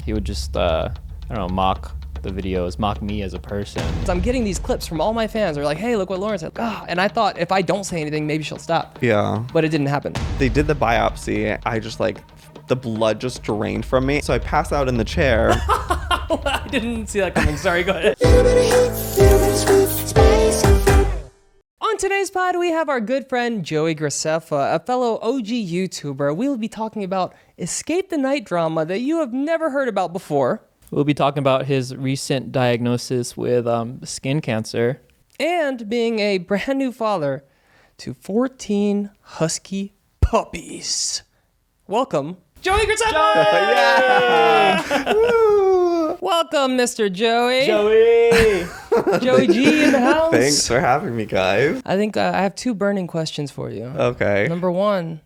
he would just, I don't know, mock the videos, mock me as a person. I'm getting these clips from all my fans. They're like, hey, look what Lauren said. And I thought if I don't say anything, maybe she'll stop. Yeah. But it didn't happen. They did the biopsy. I just like, the blood just drained from me. So I passed out in the chair. I didn't see that coming. Sorry, go ahead. On today's pod, we have our good friend Joey Graceffa, a fellow OG YouTuber. We'll be talking about Escape the Night drama that you have never heard about before. We'll be talking about his recent diagnosis with skin cancer. And being a brand new father to 14 husky puppies. Welcome, Joey Graceffa! Yeah! Woo! Welcome, Mr. Joey. Joey G in the house. Thanks for having me, guys. I think I have two burning questions for you. Okay. Number one,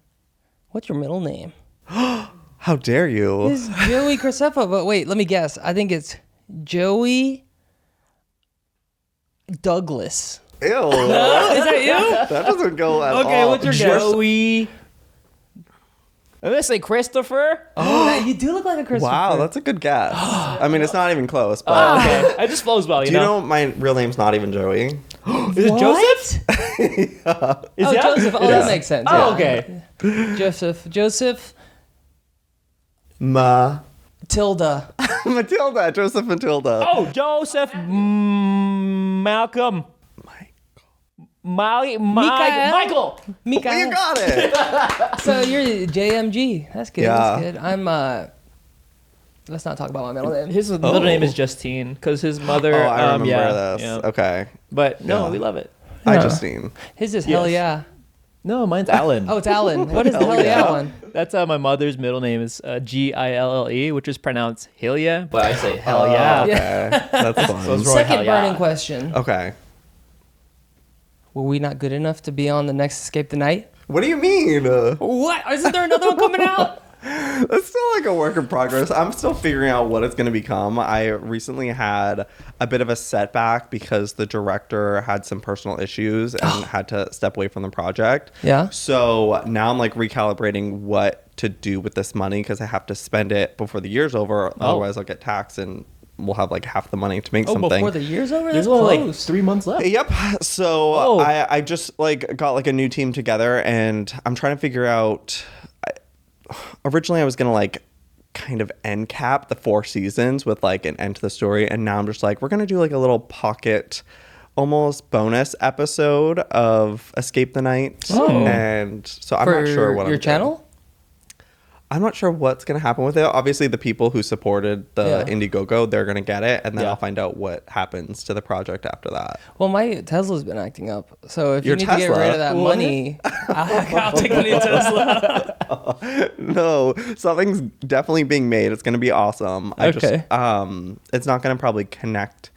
what's your middle name? How dare you? It's Joey Graceffa, but wait, let me guess. I think it's Joey Douglas. Ew. Oh, is that you? That doesn't go at all. Okay, what's your guess? Joey. I'm gonna say Christopher. Oh, you do look like a Christopher. Wow, that's a good guess. I mean, it's not even close, but... Okay. I just flows well, Do you know my real name's not even Joey? Is it Joseph? Yeah. Is that? Joseph. Oh, that makes sense. Oh, Yeah. okay. Joseph. Matilda. Joseph Matilda. Oh, Joseph Malcolm. Michael. You got it. So you're JMG. That's good. Yeah. That's good. I'm let's not talk about my middle name. His middle name is Justine because his mother. Oh, I remember this. Yeah. Okay. But no, Yeah. we love it. Justine. His is hell Yes. yeah. No, mine's Alan. Oh, it's Alan. What is the hell yeah one? That's my mother's middle name is Gille, which is pronounced Hilya, but I say hell yeah. Okay. That's So fun. it's Roy, Second hell yeah. burning question. Okay. Were we not good enough to be on the next Escape the Night? What do you mean? What? Isn't there another one coming out? That's still like a work in progress. I'm still figuring out what it's going to become. I recently had a bit of a setback because the director had some personal issues and had to step away from the project. Yeah. So now I'm like recalibrating what to do with this money because I have to spend it before the year's over. Otherwise, I'll get taxed and we'll have like half the money to make something. Before the year's over? There's That's only like close. 3 months left. Yep. So Oh. I just like got like a new team together and I'm trying to figure out. Originally I was gonna like kind of end cap the 4 seasons with like an end to the story, and now I'm just like, we're gonna do like a little pocket almost bonus episode of Escape the Night. And so I'm not sure what your I'm channel? doing. I'm not sure what's going to happen with it. Obviously, the people who supported the Indiegogo, they're going to get it. And then I'll find out what happens to the project after that. Well, my Tesla's been acting up. So if Your you need to get rid of that What? money, I'll take the new Tesla. No, something's definitely being made. It's going to be awesome. I just, Okay. it's not going to probably connect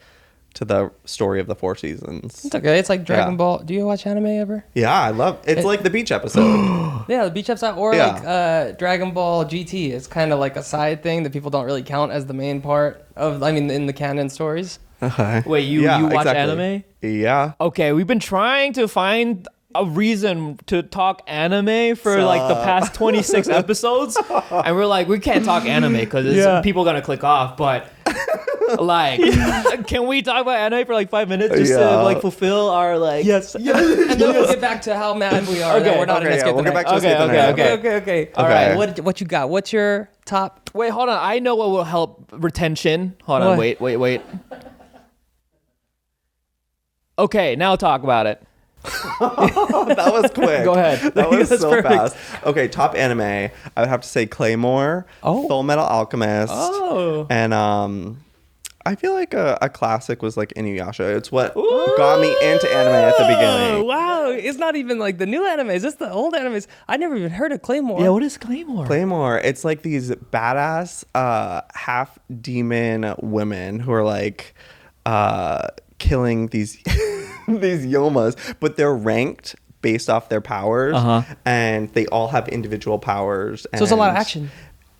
to the story of the 4 seasons. It's okay. It's like Dragon Yeah. Ball. Do you watch anime ever? Yeah, I love it's like the beach episode. Yeah, the beach episode, or Yeah. like Dragon Ball GT. It's kind of like a side thing that people don't really count as the main part of. I mean, in the canon stories. Okay. Wait, you watch anime? Yeah. Okay, we've been trying to find a reason to talk anime for like the past 26 episodes, and we're like, we can't talk anime because people are gonna click off. But like, can we talk about anime for like 5 minutes just to like fulfill our like? Yes. And then we'll get back to how mad we are that we're not in Okay, yeah, Escape we'll the get back Night. to Escape the Night. Okay. All right. What you got? What's your top? Wait, hold on. I know what will help retention. Hold on. What? Wait. Okay, now talk about it. That was quick. Go ahead. That was That's so perfect. fast. Okay, top anime. I would have to say Claymore, Full Metal Alchemist, and I feel like a classic was like Inuyasha. It's what got me into anime at the Oh, beginning. wow. It's not even like the new animes. It's the old animes. I never even heard of Claymore. Yeah, what is Claymore? Claymore. It's like these badass half demon women who are like killing these these yomas, but they're ranked based off their powers, and they all have individual powers. So it's a lot of action.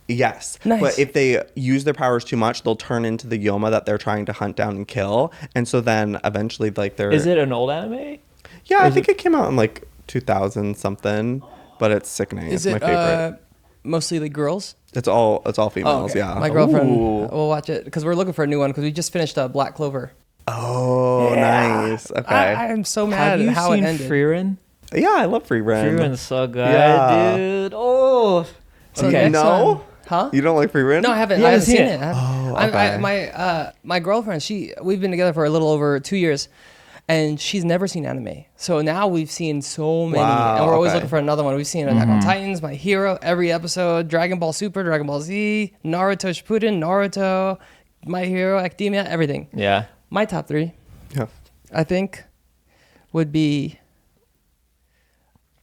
Yes. Nice. But if they use their powers too much, they'll turn into the Yoma that they're trying to hunt down and kill. And so then eventually like they're... Is it an old anime? Yeah, I think it came out in like 2000 something, but it's sickening. Is it's it my favorite. mostly the girls? It's all females. Okay. Yeah. My girlfriend Ooh. will watch it because we're looking for a new one because we just finished Black Clover. Oh, nice. Okay. I am so mad Have you at how it seen ended. Freerin? Yeah, I love Free Ren. Freeren's so good, Yeah. dude. Oh. So Okay. next No? one- Huh? You don't like Free Ren? No, I haven't. You I haven't haven't seen seen it. it? Oh, okay. My girlfriend, we've been together for a little over 2 years, and she's never seen anime. So now we've seen so many, Wow, and we're always okay. looking for another one. We've seen Attack on Titans, My Hero, every episode, Dragon Ball Super, Dragon Ball Z, Naruto Shippuden, Naruto, My Hero Academia, everything. Yeah. My top 3, Yeah. I think, would be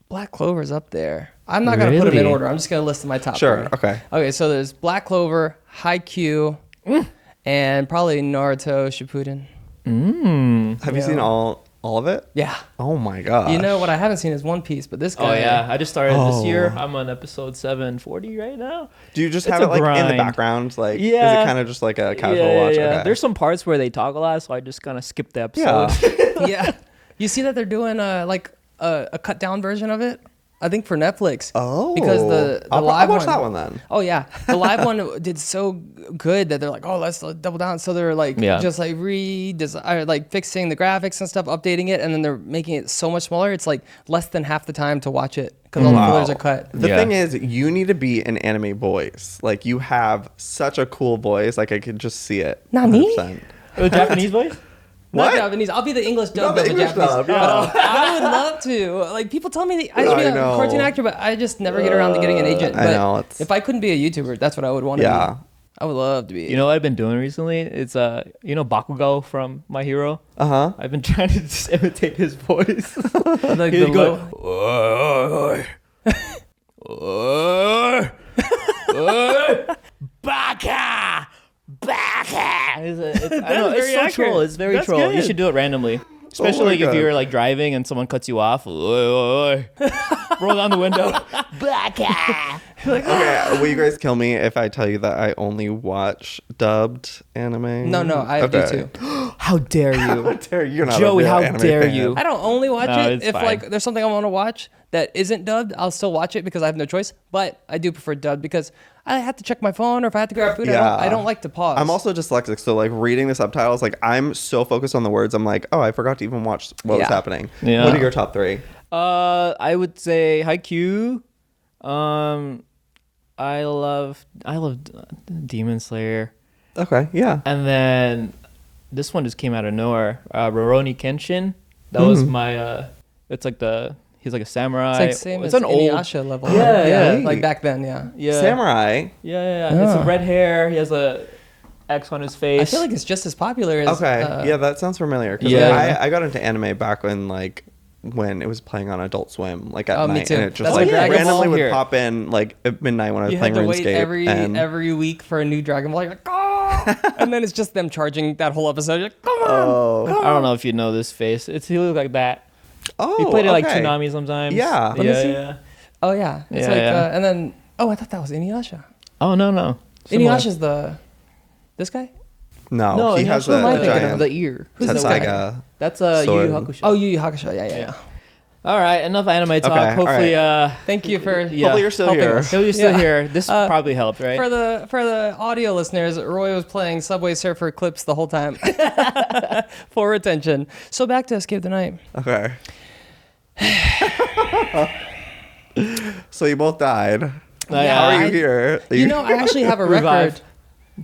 Black Clover's up there. I'm not gonna put them in Really? order. I'm just gonna list my top Sure. 3. Okay. Okay, so there's Black Clover, Haikyuu, and probably Naruto Shippuden. Have you seen all of it? Yeah. Oh my god. You know what I haven't seen is One Piece, but this guy. Oh yeah, I just started Oh. this year. I'm on episode 740 right now. Do you just It's have a it like in the grind. background? Like, is Yeah. it kind of just like a casual watch? Okay. There's some parts where they talk a lot, so I just kind of skip the yeah. episode. Yeah. You see that they're doing a cut down version of it? I think for Netflix. Oh. Because the I'll live watch that one then. Oh yeah, the live one did so good that they're like, oh, let's double down. So they're like, Yeah. just like like fixing the graphics and stuff, updating it, and then they're making it so much smaller. It's like less than half the time to watch it because all the fillers are cut. The Yeah. thing is, you need to be an anime voice. Like, you have such a cool voice. Like, I could just see it. Not me? 100%. The Japanese voice? Not What? Japanese. I'll be the English dub the of a English Japanese. dub, yeah. I would love to. Like people tell me I should be I a know. cartoon actor, but I just never get around to getting an agent. I But know, it's- if I couldn't be a YouTuber, that's what I would want to Yeah. be. I would love to be. You know what I've been doing recently? It's Bakugo from My Hero. Uh-huh. I've been trying to just imitate his voice. like He'd the go, low. Baka! Baka! I know, very it's so accurate. troll. It's very That's troll. You good. should do it randomly. Especially my like if God. you're like driving and someone cuts you off. Roll down the window. Baka! Okay, will you guys kill me if I tell you that I only watch dubbed anime? No, I do Okay. too. How dare How you? dare you? You're not a Joey, real how anime dare fan. you? I don't only watch No, it it's if fine. like there's something I want to watch that isn't dubbed. I'll still watch it because I have no choice. But I do prefer dubbed because I have to check my phone or if I have to grab food. Yeah. I don't like to pause. I'm also dyslexic, so like reading the subtitles, like I'm so focused on the words, I'm like, oh, I forgot to even watch what was Yeah. happening. Yeah. What are your top 3? I would say Haikyuu. I love Demon Slayer. Okay, yeah. And then this one just came out of nowhere. Rurouni Kenshin. That was my. It's like he's like a samurai. It's like same it's as an old. Inuyasha level. Yeah, yeah. Like back then, yeah. Yeah. Samurai. Yeah. It's a red hair. He has a X on his face. I feel like it's just as popular as. Okay, yeah, that sounds familiar. 'Cause Yeah. I got into anime back when it was playing on Adult Swim, like at Oh, me night, too. and it just That's like what Dragon randomly Ball would here. pop in like at midnight when I was You playing had to wait RuneScape. every week for a new Dragon Ball. You're like, oh! And then it's just them charging that whole episode. You're like, come on! Oh, I don't know if you know this face. He looks like that. oh, He played it like okay. Toonami sometimes. Yeah. Let me Yeah. see. Yeah. Oh, yeah. It's Yeah, like, yeah. and then, I thought that was Inuyasha. Oh no. Similar. Inuyasha's this guy? No, No, he has Inuyasha am I a thinking of? giant the ear. Who's this guy? Tetsuga. That's Yu Yu Sword. Hakusho. Oh, Yu Yu Hakusho. Yeah. All right, enough anime talk. Okay, Hopefully, Thank you for Yeah. Hopefully you're still helping here. us. so you're still Yeah. here. This probably helped, right? For the audio listeners, Roy was playing Subway Surfer clips the whole time for retention. So back to Escape the Night. Okay. So you both died. Yeah, How are you I- here? You know, I actually have a record. Revived.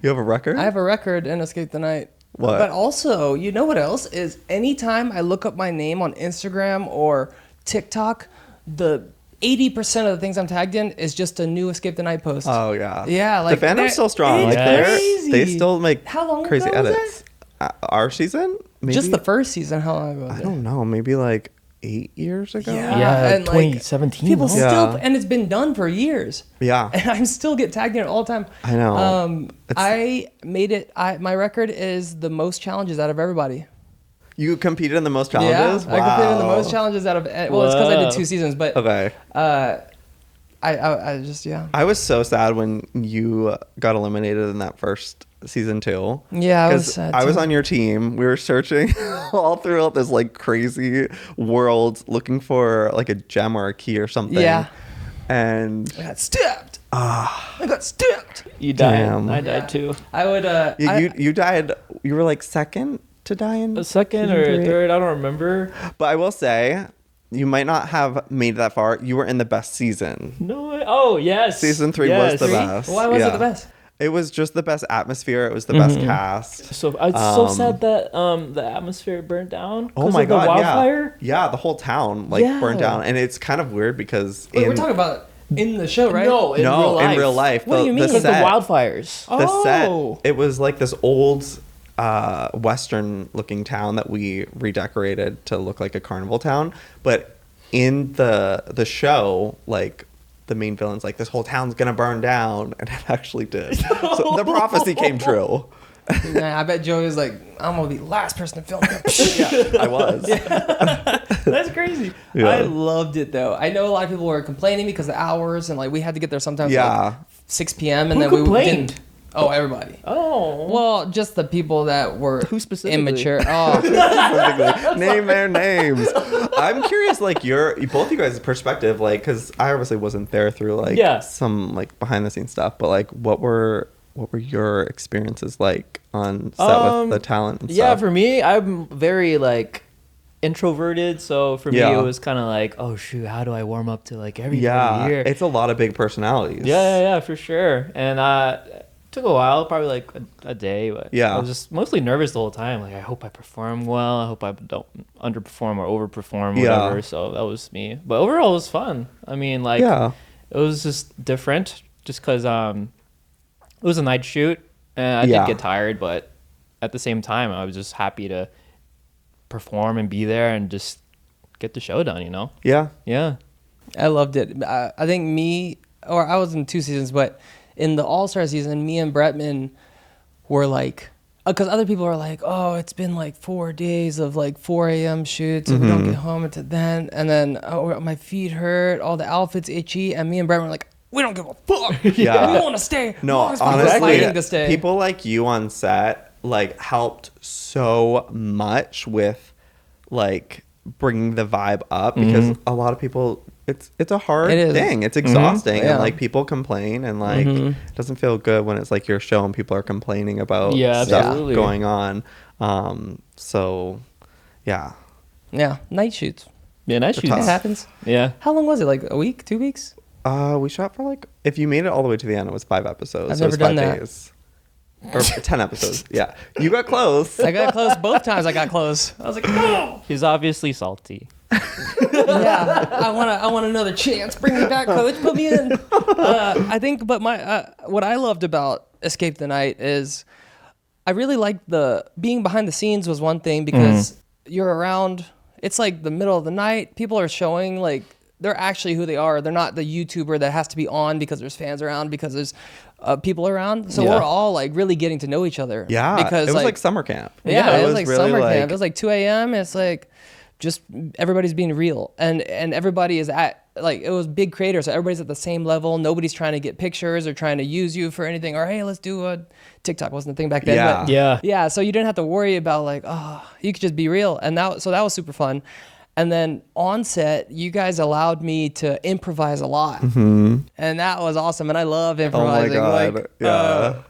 You have a record? I have a record in Escape the Night. What? But also, you know what else is? Anytime I look up my name on Instagram or TikTok, the 80% of the things I'm tagged in is just a new Escape the Night post. Oh yeah. Yeah, like the fandom's they're- still strong. it's Like they're crazy. they still make How long crazy ago was edits. Our season? Maybe? Just the first season. How long ago was I it? don't know. Maybe like 8 years ago. Yeah, and, like, 2017. People huh? Yeah. still, and it's been done for years. Yeah. And I still get tagged in it all the time. I know. It's- I made it. My record is the most challenges out of everybody. You competed in the most challenges? Yeah, I competed in the Wow. most challenges out of. Well, it's because I did Whoa. 2 seasons, but Okay. I just I was so sad when you got eliminated in that first season 2. Yeah, I was 'Cause sad I was too. on your team. We were searching all throughout this like crazy world looking for like a gem or a key or something. Yeah. and I got stabbed. I got stabbed. You died. Damn. I died too. I would. you died. You were like second to die in A second season or 3? third, I don't remember. But I will say, you might not have made it that far. You were in the best season. No way. Oh, yes. Season 3 yes. was the best. Why was it the best? It was just the best atmosphere. It was the best cast. So it's so sad that the atmosphere burnt down. Oh my god! The wildfire. Yeah, the whole town burned down, and it's kind of weird because Wait, we're talking about in the show, right? No, in real life. What do you mean? Because the wildfires. The set. It was like this old Western looking town that we redecorated to look like a carnival town, but in the show, like, the main villain's like, this whole town's gonna burn down, and it actually did. So the prophecy came true. Nah, I bet Joey was like, I'm gonna be the last person to film it. Yeah, I was. That's crazy. Yeah. I loved it though. I know a lot of people were complaining because of the hours, and like we had to get there sometimes like 6 p.m. and Who then complained? we didn't. Oh, everybody. Oh. Well, just the people that were Who specifically? immature. Oh, Name their names. I'm curious, like, both you guys' perspective, like, because I obviously wasn't there through like some like behind the scenes stuff, but like, what were your experiences like on set with the talent and Yeah, stuff? for me, I'm very like introverted, so for me it was kind of like, oh shoot, how do I warm up to like everybody here? It's a lot of big personalities. Yeah, for sure. And took a while, probably like a day, but I was just mostly nervous the whole time. Like, I hope I perform well. I hope I don't underperform or overperform, whatever. So that was me. But overall, it was fun. I mean, like, it was just different, just because it was a night shoot, and I did get tired, but at the same time, I was just happy to perform and be there and just get the show done, you know? Yeah. I loved it. I think I was in 2 seasons, but in the All-Star season, me and Bretman were like, because other people are like, oh, it's been like 4 days of like 4 a.m. shoots, and we don't get home until then. And then, oh, my feet hurt, all the outfits itchy. And me and Bretman were like, we don't give a fuck. Yeah. We want to stay. No, honestly, fighting to stay. People like you on set like helped so much with like bringing the vibe up, because a lot of people, it's a hard thing. It's exhausting, and like people complain, and like it doesn't feel good when it's like your show and people are complaining about stuff going on. So yeah, night shoots. Yeah, night shoots. It happens. Yeah. How long was it? Like a week, 2 weeks? We shot for like, if you made it all the way to the end, it was 5 episodes. I've so never it was 5 done that. days. Or 10 episodes. Yeah, you got close. I got close both times. I got close. I was like, no. He's obviously salty. Yeah, I want another chance. Bring me back, coach. Put me in. I think, but what I loved about Escape the Night is I really liked the being behind the scenes was one thing, because you're around. It's like the middle of the night. People are showing like they're actually who they are. They're not the YouTuber that has to be on because there's fans around, because there's people around. So we're all like really getting to know each other. Yeah, because it was like summer camp. Yeah, it was like really summer camp. It was like 2 a.m. It's like just everybody's being real, and everybody is at like, it was big creators, so everybody's at the same level. Nobody's trying to get pictures or trying to use you for anything, or hey, let's do a TikTok. Wasn't the thing back then. Yeah. But so you didn't have to worry about like, oh, you could just be real, and that was super fun. And then on set, you guys allowed me to improvise a lot, and that was awesome. And I love improvising. Oh my God. Like, yeah.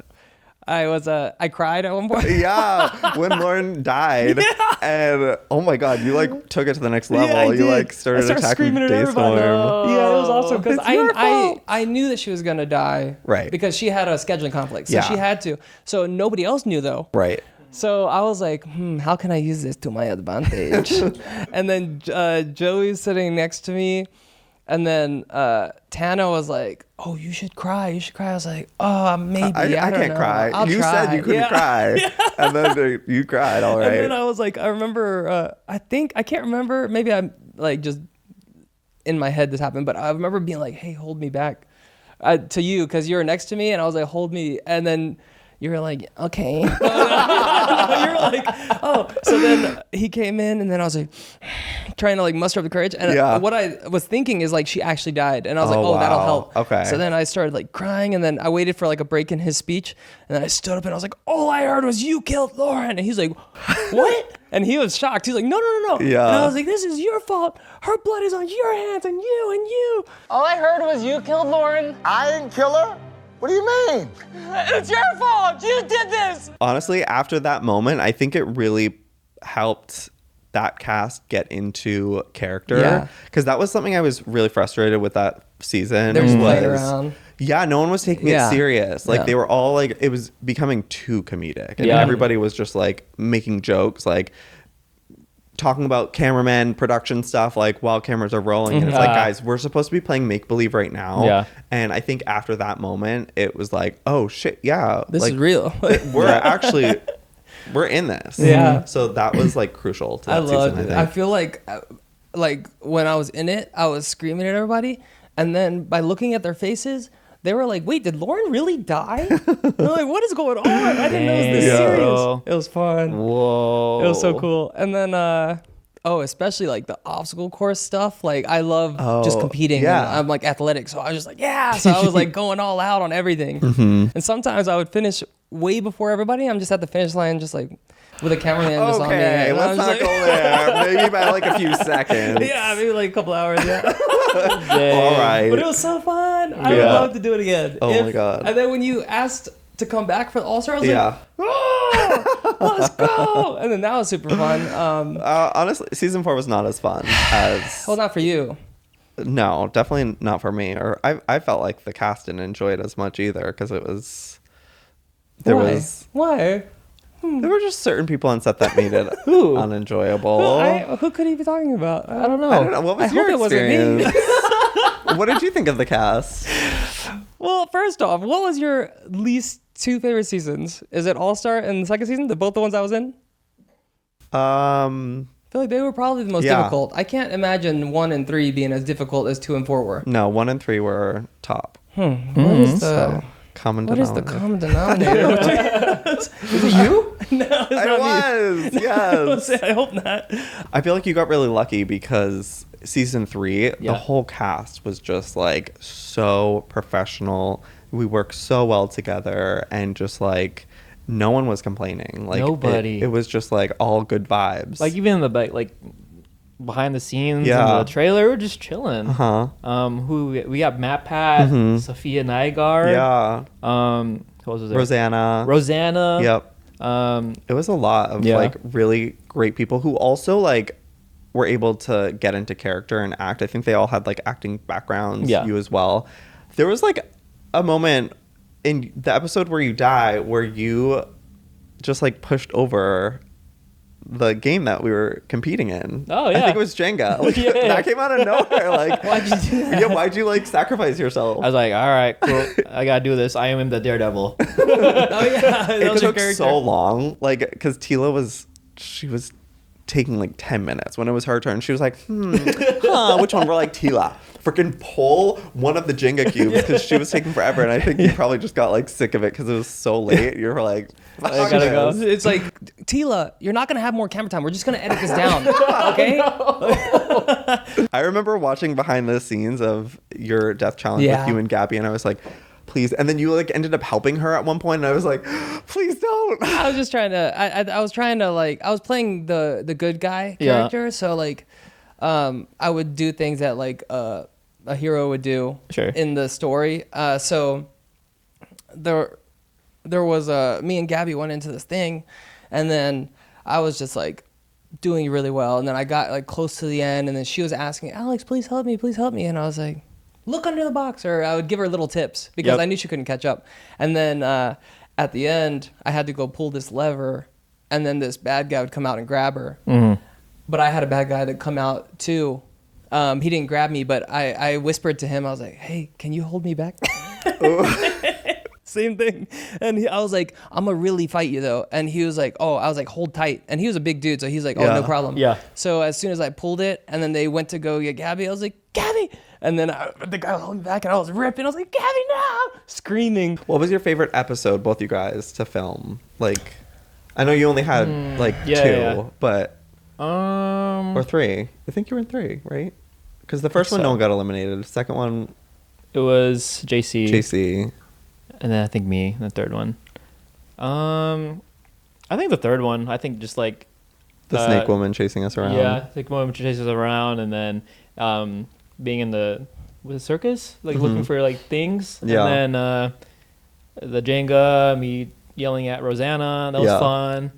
I cried at one point. Yeah, when Lauren died, and oh my God, you like took it to the next level. Yeah, I you did. like started attacking Daystorm. Yeah, it was awesome because It's your fault. I knew that she was gonna die, Right. Because she had a scheduling conflict, so Yeah. she had to. So nobody else knew though. Right. So I was like, how can I use this to my advantage? And then Joey's sitting next to me. And then Tana was like, oh, you should cry. You should cry. I was like, oh, maybe. I don't can't know. cry. I'll You try. said you couldn't cry. And then you cried, all right. And then I was like, I remember, I can't remember. Maybe I'm like just in my head this happened. But I remember being like, hey, hold me back to you, because you were next to me. And I was like, hold me. And then you were like, okay. You were like, oh. So then he came in, and then I was like, trying to like muster up the courage. And what I was thinking is like, she actually died. And I was like, oh, that'll help. Okay. So then I started like crying, and then I waited for like a break in his speech. And then I stood up and I was like, all I heard was you killed Lauren. And he's like, what? And he was shocked. He's like, no. Yeah. And I was like, this is your fault. Her blood is on your hands and you. All I heard was you killed Lauren. I didn't kill her. What do you mean? It's your fault. You did this. Honestly, after that moment, I think it really helped that cast get into character. Yeah. Because that was something I was really frustrated with that season. They're just was, playing around. Yeah, no one was taking Yeah. it serious. Like Yeah. they were all like, it was becoming too comedic. And Yeah. everybody was just like making jokes, like talking about cameraman production stuff, like while cameras are rolling. And it's like, guys, we're supposed to be playing make-believe right now. Yeah. And I think after that moment, it was like, oh shit, yeah. This like, is real. we're actually, we're in this. Yeah. So that was like crucial to that I loved season, it. I I think. feel like when I was in it, I was screaming at everybody, and then by looking at their faces, they were like, "Wait, did Lauren really die?" I'm like, "What is going on? I didn't know it was this Dang. serious." It was fun. Whoa. It was so cool. And then, especially like the obstacle course stuff. Like I love just competing. yeah. And I'm like athletic, so I was just like, yeah. So I was like going all out on everything. Mm-hmm. And sometimes I would finish way before everybody. I'm just at the finish line, just like with a cameraman just on me. Okay, And I let's was not like- go there. Maybe by like a few seconds. Yeah, maybe like a couple hours. Yeah. Dang. All right. But it was so fun. I would Yeah. love to do it again. Oh my God. And then when you asked to come back for the All-Star, I was Yeah. like, oh, let's go. And then that was super fun. Honestly, season 4 was not as fun as. Well, not for you. No, definitely not for me. Or I felt like the cast didn't enjoy it as much either because it was. There Why? were just certain people on set that made it Who? unenjoyable. Who could he be talking about? I don't know. I don't know. What was I your hope it wasn't me. experience? What did you think of the cast? Well, first off, what was your least 2 favorite seasons? Is it All-Star and the second season? Both the ones I was in? Um, I feel like they were probably the most Yeah. difficult. I can't imagine 1 and 3 being as difficult as 2 and 4 were. no, 1 and 3 were top. What is the Common what is the denominator. common denominator? Is it you? No, it's I not me. was, yes. I hope not. I feel like you got really lucky because season 3, the whole cast was just like so professional. We worked so well together, and just like no one was complaining. Like Nobody. It was just like all good vibes. Like even in the back, like behind the scenes Yeah. in the trailer, we're just chilling. Who we got Matt Pat, Sophia Nygaard. yeah, Who else was there? Rosanna. Yep. It was a lot of Yeah. like really great people who also like were able to get into character and act. I think they all had like acting backgrounds. Yeah. You as well. There was like a moment in the episode where you die where you just like pushed over the game that we were competing in. Oh, I yeah. think it was Jenga. Like, Yeah. That came out of nowhere. Like, Why'd you do that? yeah, why'd you like sacrifice yourself? I was like, all right, cool. I gotta do this. I am the Daredevil. Oh yeah, that It was your took character. so long, like, because Tila was taking like 10 minutes. When it was her turn, she was like, which one? We're like, Tila, freaking pull one of the Jenga cubes, because she was taking forever. And I think you probably just got like sick of it because it was so late. You were like, I gotta go. It's like, Tila, you're not gonna have more camera time. We're just gonna edit this down, okay? I remember watching behind the scenes of your death challenge Yeah. with you and Gabby, and I was like, please. And then you like ended up helping her at one point, and I was like, please don't. I was just trying to. I was trying to like. I was playing the good guy Yeah. character, so like, I would do things that like a hero would do Sure. in the story. So there was me and Gabby went into this thing, and then I was just like doing really well, and then I got like close to the end, and then she was asking, Alex, please help me, and I was like, look under the box, or I would give her little tips because Yep. I knew she couldn't catch up. And then at the end, I had to go pull this lever, and then this bad guy would come out and grab her. Mm-hmm. But I had a bad guy that come out too. He didn't grab me, but I whispered to him. I was like, hey, can you hold me back? Same thing. And I was like, I'm going to really fight you, though. And he was like, oh, I was like, hold tight. And he was a big dude, so he's like, oh, Yeah. no problem. Yeah. So as soon as I pulled it, and then they went to go get Gabby, I was like, Gabby! And then the guy was holding me back, and I was ripping. I was like, Gabby, no! Screaming. What was your favorite episode, both you guys, to film? Like, I know you only had like Yeah, 2, yeah. but or 3. I think you were in 3, right? Because the first one, so. no one got eliminated. The second one, It was JC. JC. And then I think me, the third one. I think the third one. I think just like The snake woman chasing us around. Yeah, snake woman chases us around, and then being in the circus, like looking for like things. Yeah. And then the Jenga, me yelling at Rosanna. That was fun.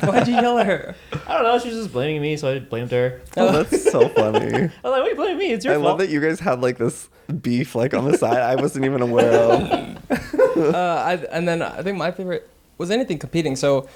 Why'd you yell at her? I don't know. She was just blaming me, so I blamed her. Oh, that's so funny. I was like, "Why you blaming me? It's your I fault." love that you guys had like this beef like on the side. I wasn't even aware of. And then I think my favorite was anything competing. So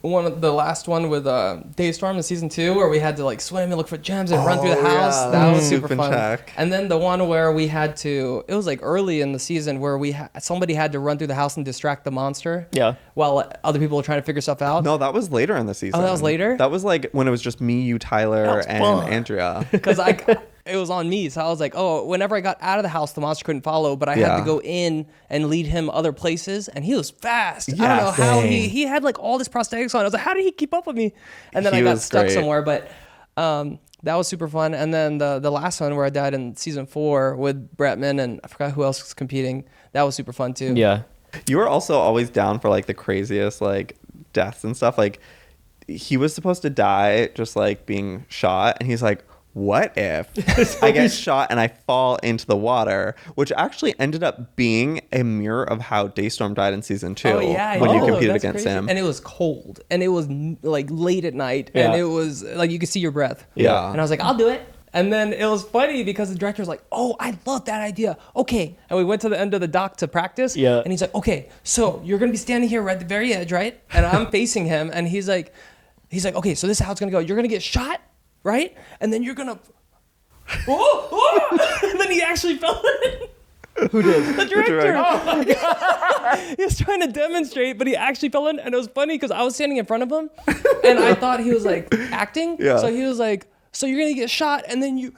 the last one with Daystorm in season 2, where we had to like swim and look for gems and run through the house. Yeah. That was super Loop and fun. check. And then the one where we had to, it was like early in the season where somebody had to run through the house and distract the monster. Yeah. While other people were trying to figure stuff out. No, that was later in the season. Oh, that was later? That was like when it was just me, you, Tyler, and fun. Andrea. Because it was on me, so I was like, oh, whenever I got out of the house, the monster couldn't follow, but I had to go in and lead him other places, and he was fast. I don't know how he had like all this prosthetics on. I was like, how did he keep up with me? And then I got stuck somewhere, but that was super fun. And then the last one where I died in season 4 with Bretman, and I forgot who else was competing. That was super fun too. Yeah. You were also always down for like the craziest like deaths and stuff. Like he was supposed to die just like being shot, and he's like, what if I get shot and I fall into the water, which actually ended up being a mirror of how Daystorm died in season 2 when you competed against him. And it was cold, and it was like late at night, and it was like you could see your breath. Yeah. And I was like, I'll do it. And then it was funny because the director was like, oh, I love that idea. Okay. And we went to the end of the dock to practice. Yeah. And he's like, okay, so you're going to be standing here at the very edge, right? And I'm facing him, and he's like, okay, so this is how it's going to go. You're going to get shot, right? And then you're going to, and then he actually fell in. Who did? The director. Oh my God. He was trying to demonstrate, but he actually fell in. And it was funny because I was standing in front of him, and I thought he was like acting. Yeah. So he was like, so you're going to get shot, and then he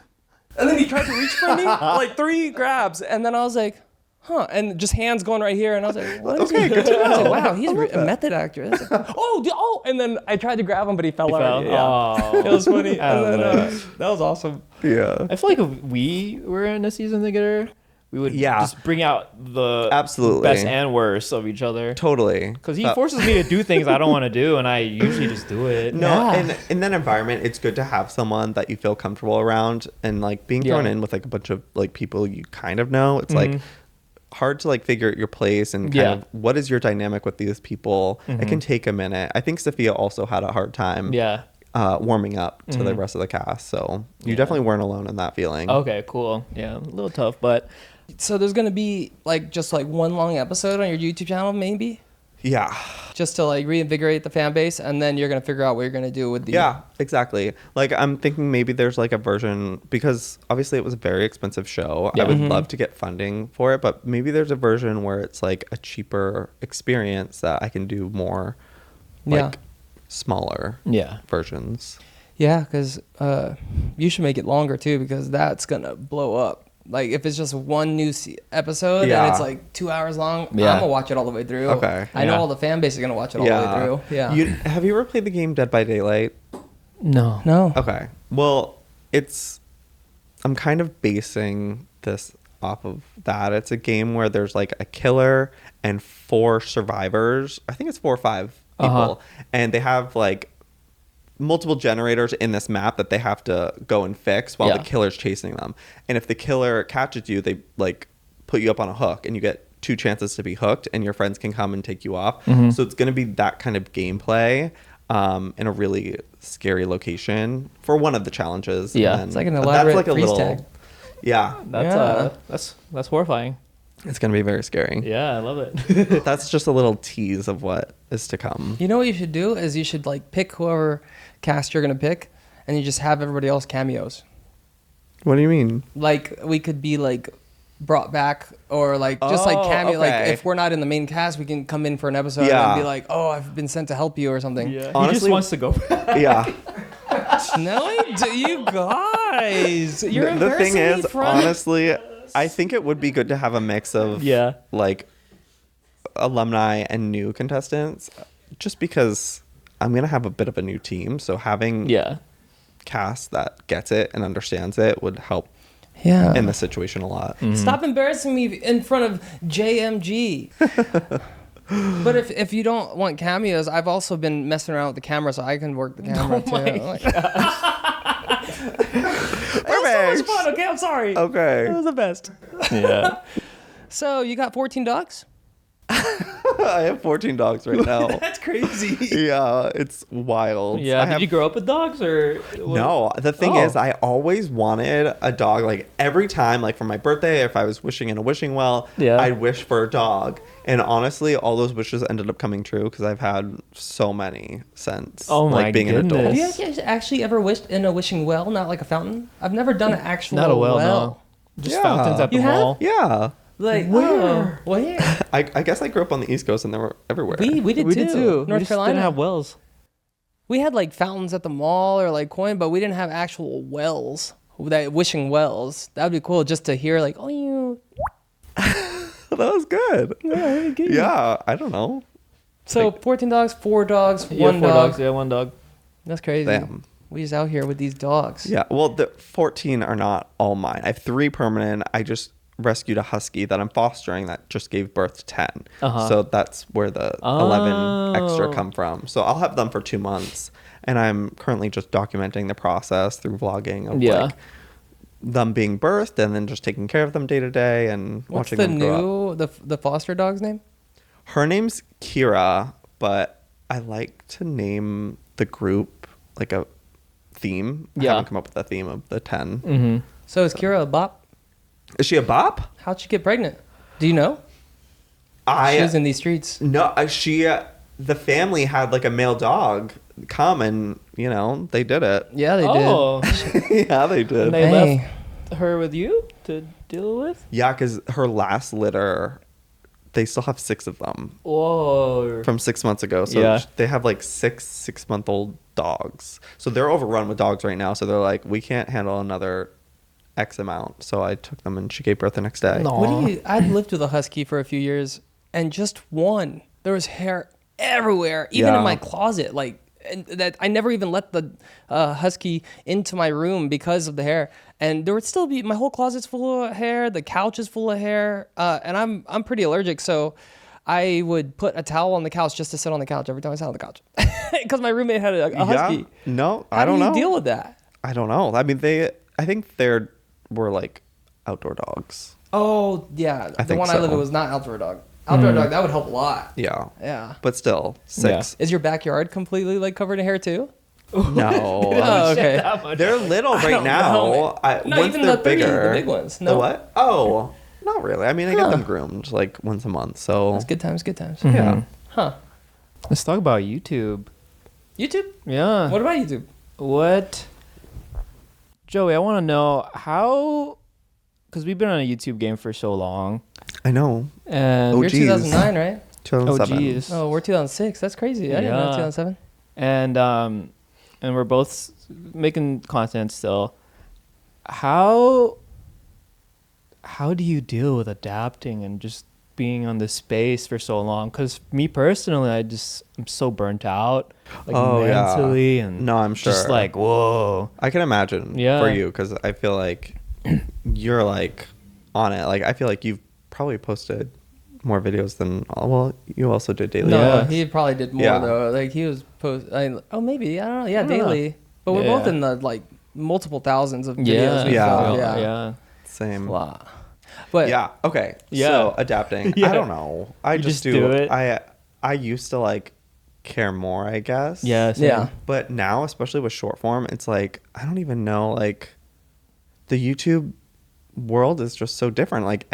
tried to reach for me, like 3 grabs. And then I was like, huh, and just hands going right here, and I was like, what is he? Good to know. I was like, wow, he's a method actor. Like, oh, and then I tried to grab him, but he fell already. Yeah. Oh. It was funny. And then, man. that was awesome. Yeah. I feel like if we were in a season together, we would just bring out the Absolutely. best and worst of each other. Totally. Because he forces me to do things I don't want to do, and I usually just do it. No, Yeah. and in that environment, it's good to have someone that you feel comfortable around, and like being thrown in with like a bunch of like people you kind of know. It's like hard to like figure out your place and kind of what is your dynamic with these people. It can take a minute. I think Sophia also had a hard time. Warming up to the rest of the cast, so you definitely weren't alone in that feeling. Okay, cool. Yeah, a little tough, but So there's going to be like just like one long episode on your YouTube channel, maybe? Yeah. Just to like reinvigorate the fan base, and then you're going to figure out what you're going to do with the... Yeah, exactly. Like I'm thinking maybe there's like a version, because obviously it was a very expensive show. I would love to get funding for it, but maybe there's a version where it's like a cheaper experience that I can do more like smaller versions. Yeah, because you should make it longer too, because that's going to blow up. Like if it's just one new episode and it's like 2 hours long, I'm gonna watch it all the way through. Okay. I know all the fan base is gonna watch it all the way through. Yeah. Have you ever played the game Dead by Daylight? No. Okay. Well, I'm kind of basing this off of that. It's a game where there's like a killer and 4 survivors. I think it's 4 or 5 people, and they have like multiple generators in this map that they have to go and fix while the killer's chasing them. And if the killer catches you, they like put you up on a hook, and you get 2 chances to be hooked, and your friends can come and take you off. So it's going to be that kind of gameplay in a really scary location for one of the challenges. Yeah, it's like an elaborate freeze tag. Yeah, that's horrifying. it's going to be very scary. Yeah, I love it. That's just a little tease of what is to come. You know what you should do is you should like pick whoever cast you're gonna pick, and you just have everybody else cameos. What do you mean? Like we could be like brought back, or like just like cameo. Like if we're not in the main cast, we can come in for an episode and be like, "Oh, I've been sent to help you" or something. Yeah. Honestly, he just wants to go back. Yeah. No, you guys. You're The thing embarrassing me, is, friend. honestly, I think it would be good to have a mix of like alumni and new contestants, just because I'm gonna have a bit of a new team. So having cast that gets it and understands it would help in this situation a lot. Stop embarrassing me in front of JMG. But if you don't want cameos, I've also been messing around with the camera so I can work the camera too. Like, Perfect. so much fun. Okay, I'm sorry. Okay. That was the best. Yeah. So you got 14 dogs? I have 14 dogs right now. That's crazy. Yeah, it's wild. Yeah. I Did have- you grow up with dogs or? No, the thing Oh. is, I always wanted a dog. Like every time, like for my birthday, if I was wishing in a wishing well, Yeah. I'd wish for a dog. And honestly, all those wishes ended up coming true because I've had so many since. Oh my like being an goodness. adult. Have you guys actually ever wished in a wishing well, not like a fountain? I've never done an actual Not a well, no. Just Yeah. fountains at the You have? mall. Yeah, Like Where? Oh, where? I guess I grew up on the East Coast and they were everywhere. We did We too. did too. North we just Carolina. didn't have wells. We had like fountains at the mall or like coin, but we didn't have actual wells. That wishing wells. That'd be cool just to hear like, oh, you. That was good. Yeah, I don't know. So 14 dogs, 4 dogs, Yeah, one four dog. dogs. Yeah, one dog. That's crazy. Damn. We just out here with these dogs. Yeah, well, the 14 are not all mine. I have 3 permanent. I just rescued a husky that I'm fostering that just gave birth to 10. Uh-huh. So that's where the 11 extra Oh. come from. So I'll have them for 2 months. And I'm currently just documenting the process through vlogging of Yeah. like them being birthed and then just taking care of them day to day and What's watching the them grow up. the foster dog's name? Her name's Kira, but I like to name the group like a theme. I Yeah. haven't come up with a theme of the 10. Mm-hmm. So is Kira a bop? Is she a bop? How'd she get pregnant? Do you know? She was in these streets. No, the family had like a male dog come and, you know, they did it. Yeah, they Oh, Yeah, they and did. they Hey. left her with you to deal with. Yeah, because her last litter, they still have 6 of them Whoa. from 6 months ago. So Yeah. they have like 6-month-old dogs. So they're overrun with dogs right now. So they're like, we can't handle another X amount. So I took them and she gave birth the next day. No. What do you? I'd lived with a husky for a few years, and just one. There was hair everywhere, even Yeah. in my closet. Like and that, I never even let the husky into my room because of the hair. And there would still be my whole closet's full of hair. The couch is full of hair, and I'm pretty allergic, so I would put a towel on the couch just to sit on the couch every time I sat on the couch because my roommate had a husky. Yeah. No, How I don't do you know. deal with that? I don't know. I mean, I think they were like outdoor dogs. Oh yeah, the think one I live so. in was not outdoor dog. Outdoor dog, that would help a lot. Yeah. Yeah. But still, 6. Is your backyard completely like covered in hair too? No. Oh, okay. That much. They're little right don't now. know. No, Once even they're the 30, the bigger, big ones. The No. what? Oh, not really. I mean, I get them groomed like once a month. So That's good times, good times. yeah. Huh. Let's talk about YouTube. YouTube? Yeah. What about YouTube? What? Joey, I want to know how, because we've been on a YouTube game for so long, I know. and Oh, You're geez. 2009, right? 2007. oh geez, Oh, we're 2006. That's crazy. I didn't know Yeah. 2007. and we're both making content still. How do you deal with adapting and just being on this space for so long? Because me personally, I'm so burnt out, like Oh, yeah. mentally, and No, I'm just sure. like whoa. I can imagine Yeah. for you because I feel like you're like on it. Like I feel like you've probably posted more videos than well, you also did daily. No, Yeah. he probably did more Yeah. though. Like he was maybe I don't know. Yeah, I don't know. daily. But we're Yeah. both in the like multiple thousands of videos. Yeah, we Yeah. filmed, yeah, yeah. yeah. Same. Wow. But Yeah. Okay. Yeah. So adapting. Yeah. I don't know. I You just just do it? I used to like care more, I guess. Yeah, same. yeah. But now, especially with short form, it's like I don't even know. Like the YouTube world is just so different. Like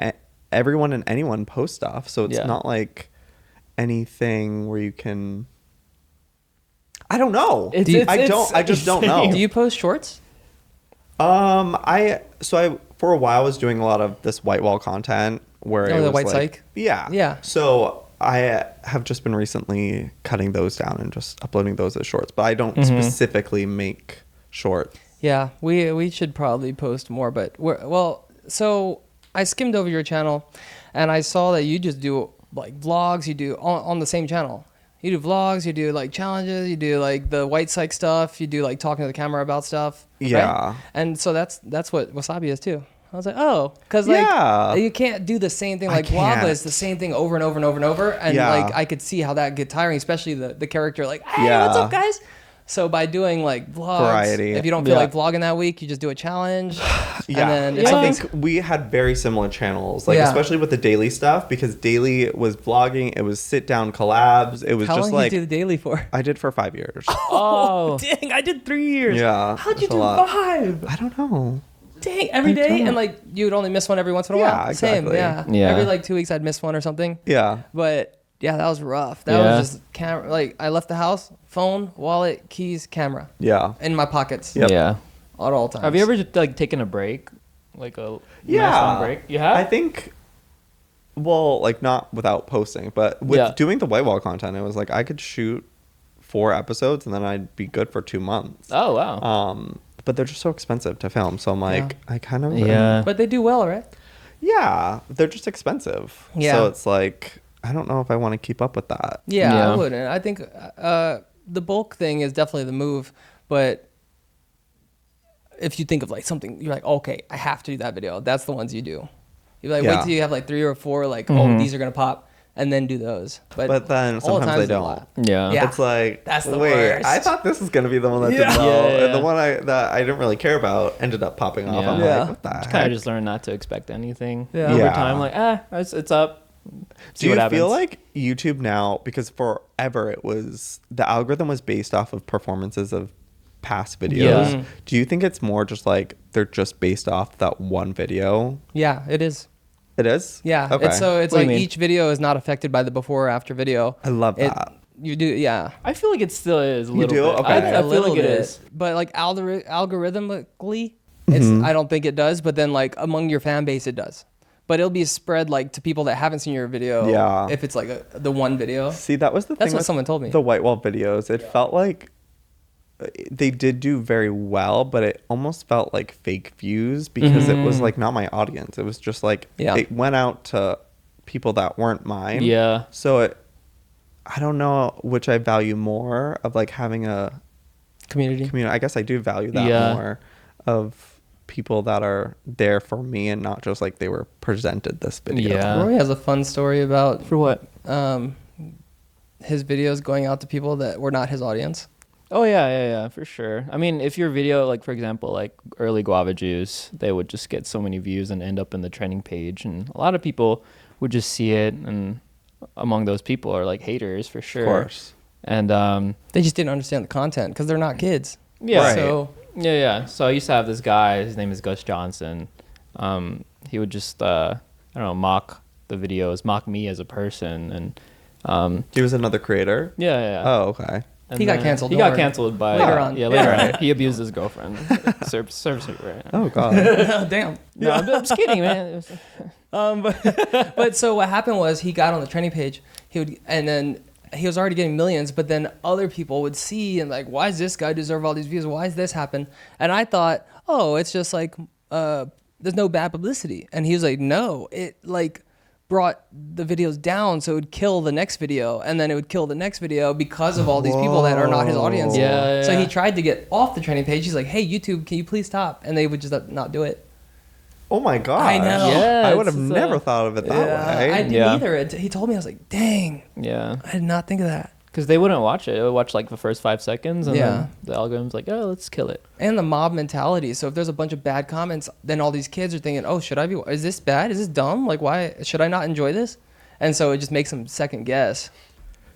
everyone and anyone post stuff, so it's Yeah. not like anything where you can. I don't know. It's- I it's don't. I just don't know. insane. Do you post shorts? I for a while was doing a lot of this white wall content where Oh, it the was white like, psych? Yeah. Yeah. So I have just been recently cutting those down and just uploading those as shorts, but I don't Mm-hmm. specifically make shorts. Yeah, we should probably post more, but so I skimmed over your channel, and I saw that you just do like vlogs. You do on the same channel. You do vlogs. You do like challenges. You do like the white psych stuff. You do like talking to the camera about stuff. right? Yeah. And so that's what Wassabi is too. I was like, oh, because you can't do the same thing. Like Guava is the same thing over and over and over and over, and like I could see how that get tiring, especially the character like, hey, what's up, guys? So by doing like vlogs, variety. if you don't feel like vlogging that week, you just do a challenge. And then I think we had very similar channels, like especially with the daily stuff, because daily was vlogging, it was sit down collabs, it was how just long like did you do the daily for? I did for 5 years. Oh, dang! I did 3 years. Yeah, how'd you do 5? I don't know. Dang, every day, and like you would only miss one every once in a while. Yeah, exactly. Same, yeah. Every like 2 weeks, I'd miss one or something. Yeah, but. Yeah, that was rough. That was just camera. Like I left the house, phone, wallet, keys, camera. Yeah. In my pockets. Yep. Yeah. At all times. Have you ever like taken a break, like a nice long break? You have? I think. Well, like not without posting, but with doing the white wall content, it was like I could shoot 4 episodes and then I'd be good for 2 months. Oh wow. But they're just so expensive to film, so I'm like, I kind of. But they do well, right? Yeah, they're just expensive. Yeah. So it's like. I don't know if I want to keep up with that. Yeah, I wouldn't. I think the bulk thing is definitely the move. But if you think of like something, you're like, okay, I have to do that video. That's the ones you do. You like wait till you have like 3 or 4, like, oh, these are gonna pop, and then do those. But then sometimes they don't. Yeah. It's like, that's the worst. I thought this was gonna be the one that did well, and the one that I didn't really care about ended up popping off. I'm like, what the heck? Kind of just learn not to expect anything over time. Like, it's up. Do you feel like YouTube now, because forever it was, the algorithm was based off of performances of past videos. Yeah. Do you think it's more just like they're just based off that one video? Yeah, it is. It is? Yeah. Okay. It's like each video is not affected by the before or after video. I love that. You do, yeah. I feel like it still is a little bit. Okay. I feel like it is. But like algorithmically, I don't think it does. But then like among your fan base, it does. But it'll be spread like to people that haven't seen your video. Yeah. If it's like the one video. See, that was the thing. That's what someone told me. The white wall videos, it felt like they did do very well, but it almost felt like fake views because it was like not my audience. It was just like it went out to people that weren't mine. Yeah. So I don't know which I value more of like having a community. I guess I do value that more of people that are there for me and not just like they were presented this video. Yeah. Rory has a fun story about for what his videos going out to people that were not his audience. Oh yeah, for sure. I mean, if your video, like for example, like early guava juice, they would just get so many views and end up in the trending page, and a lot of people would just see it, and among those people are like haters for sure. Of course. And they just didn't understand the content because they're not kids. Yeah. Right. So So I used to have this guy. His name is Gus Johnson. He would just I don't know, mock the videos, mock me as a person, and he was another creator. Yeah. Oh, okay. And he got canceled. He got canceled by later on. Yeah, later on. He abused his girlfriend. Serves it right. Oh God. Damn. No, I'm just kidding, man. But so what happened was he got on the trending page. And then he was already getting millions, but then other people would see and like, why does this guy deserve all these views? Why does this happen? And I thought, oh, it's just like there's no bad publicity. And he was like, no, it like brought the videos down, so it would kill the next video, and then it would kill the next video because of all these people that are not his audience. Yeah. So he tried to get off the trending page. He's like, hey, YouTube, can you please stop? And they would just not do it. Oh my God. I know. Yeah, I would have never thought of it that way. I didn't either. He told me, I was like, dang. Yeah. I did not think of that. Because they wouldn't watch it. They would watch like the first 5 seconds, and then the algorithm's like, oh, let's kill it. And the mob mentality. So if there's a bunch of bad comments, then all these kids are thinking, oh, is this bad? Is this dumb? Like, why should I not enjoy this? And so it just makes them second guess.